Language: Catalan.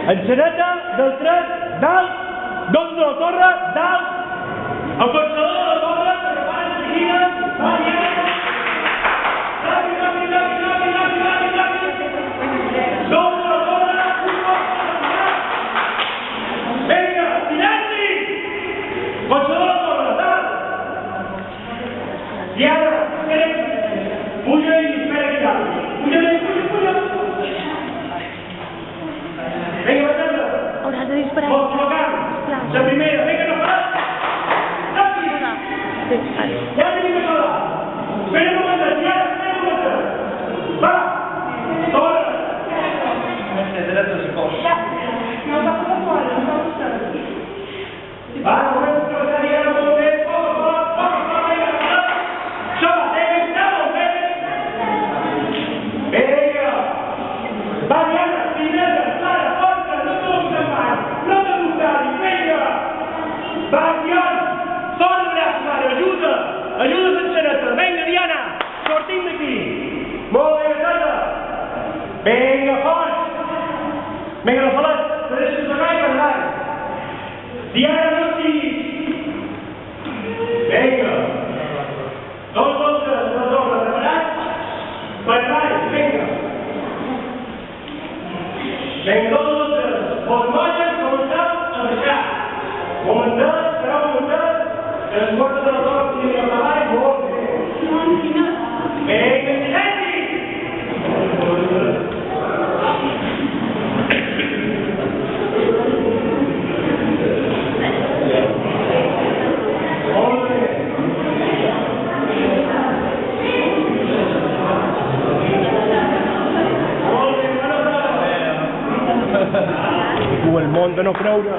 Enxaneta, del 3, dalt, 2 de la torre, dalt, el pensador de la torre, que prepara en seguida, va ja, ràpid, ràpid, ràpid, ràpid, ràpid, ràpid, ràpid, 2 de la torre, un cop per la vinga, silenci, pensador de la torre, dalt, i ara, puja i espera que canvi, puja, puja, venga, batalla. Hauràs de disparar. Vols col·locant. La primera, vinga, no fas. Ràpid. Sí, vale. Ja tenim això là. Espera un momentet, ja, espera un momentet. Va. Torna. No sé, dret de cos. Va, un moment, que vas a dir ara molt bé. Això, vinga, molt bé. Vinga. Va, Diana, primera, Clara, porta, no t'ho mai, no t'ho buscari, vinga! Va, Diana, sort de braç, mare, ajuda l'enxaneta, vinga, Diana, sortim d'aquí! Molt bé, Tata! Vinga, fort! Vinga, la falet, te deixes tocar i per endavant! Diana, no estiguis! Vinga! Dos voltes, preparats? Per endavant, vinga! Venga, todos los mayas comenzaron a dejar. Comentar, será comentar, el muerto de los dos tiene que acabar y volver. Venga, silenci! El món de no creure.